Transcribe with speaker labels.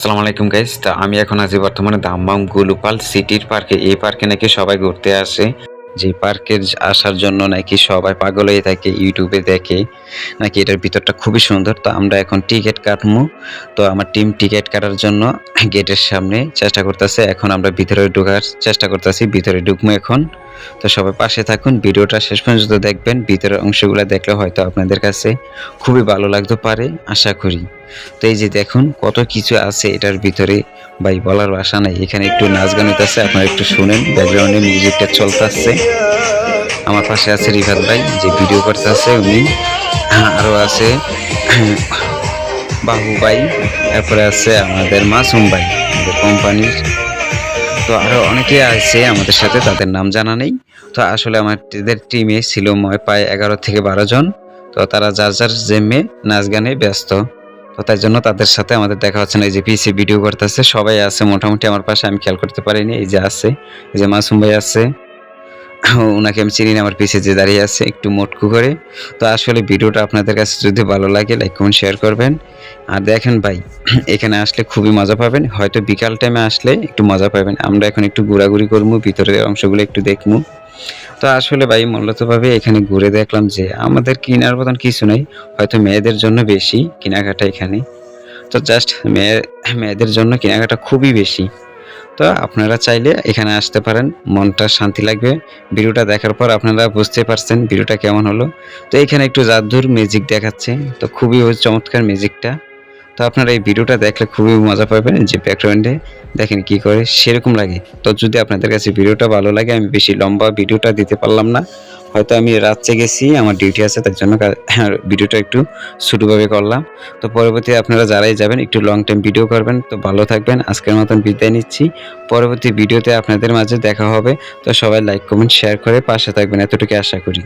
Speaker 1: আসসালামু আলাইকুম গাইস। তা আমি এখন আছি বর্তমানে দাম্মাম গুলুপাল সিটির পার্কে। এই পার্কে নাকি সবাই ঘুরতে আসে। যে পার্কে আসার জন্য নাকি সবাই পাগল হয়ে থাকে, ইউটিউবে দেখে নাকি এটার ভিতরটা খুবই সুন্দর। তো আমরা এখন টিকিট কাটবো। তো আমার টিম টিকিট কাটার জন্য গেটের সামনে চেষ্টা করতেছে। এখন আমরা ভিতরে ঢোকার চেষ্টা করতেছি, ভিতরে ঢুকবো এখন। তো সবাই পাশে থাকুন, ভিডিওটা শেষ পর্যন্ত দেখবেন। ভিতরের অংশগুলো দেখলে হয়তো আপনাদের কাছে খুবই ভালো লাগতে পারে আশা করি। তো এই যে দেখুন কত কিছু আছে এটার ভিতরে, ভাই বলার ভাষা নাই। এখানে একটু নাচ গান হইতেছে, আপনারা একটু শুনেন, ব্যাকগ্রাউন্ডে মিউজিকটা চলতেছে। আমার পাশে আছে রিফাত ভাই যে ভিডিও করতেছে উনি, আরও আছে বাহু ভাই, তারপরে আছে আমাদের মাসুম ভাই আমাদের কোম্পানির। তো আরো অনেকে আছে আমাদের সাথে, তাদের নাম জানা নেই। তো আসলে আমাদের টিমে ছিল প্রায় 11 থেকে 12 জন। তো তারা যার যার জেমে নাচ গানে ব্যস্ত। তো তাই জন্য তাদের সাথে আমাদের দেখা হচ্ছে না। এই যে পিসি ভিডিও করতেছে, সবাই আছে মোটামুটি আমার পাশে, আমি খেয়াল করতে পারিনি। এই যে আছে, এই যে মাসুম ভাই আছে, উনাকে আমি চিনি না, আমার পিছে যে দাঁড়িয়ে আছে একটু মোটকু করে। তো আসলে ভিডিওটা আপনাদের কাছে যদি ভালো লাগে লাইক কমেন্ট শেয়ার করবেন। আর দেখেন ভাই, এখানে আসলে খুবই মজা পাবেন, হয়তো বিকাল টাইমে আসলে একটু মজা পাবেন। আমরা এখন একটু ঘোরাঘুরি করবো, ভিতরের অংশগুলো একটু দেখবো। তো আসলে ভাই মূলতভাবে এখানে ঘুরে দেখলাম যে আমাদের কেনার মতন কিছু নাই, হয়তো মেয়েদের জন্য বেশি কেনাকাটা এখানে। তো জাস্ট মেয়েদের জন্য কেনাকাটা খুবই বেশি। তো আপনারা চাইলে এখানে আসতে পারেন, মনটা শান্তি লাগবে। ভিডিওটা দেখার পর আপনারা বুঝতে পারছেন ভিডিওটা কেমন হলো। তো এখানে একটু জাদুর ম্যাজিক দেখাচ্ছে, তো খুবই চমৎকার ম্যাজিকটা। তো আপনারা এই ভিডিওটা দেখলে খুবই মজা পাবেন, যে ব্যাকগ্রাউন্ডে দেখেন কি করে সেরকম লাগে। তো যদি আপনাদের কাছে ভিডিওটা ভালো লাগে, আমি বেশি লম্বা ভিডিওটা দিতে পারলাম না, হয়তো আমি রাত্রে গেছি, আমার ডিউটি আছে, তার জন্য ভিডিওটা একটু ছোটোভাবে করলাম। তো পরবর্তী আপনারা যারাই যাবেন একটু লং টাইম ভিডিও করবেন। তো ভালো থাকবেন, আজকের মতন বিদায় নিচ্ছি। পরবর্তী ভিডিওতে আপনাদের মাঝে দেখা হবে। তো সবাই লাইক কমেন্ট শেয়ার করে পাশে থাকবেন, এতটুকু আশা করি।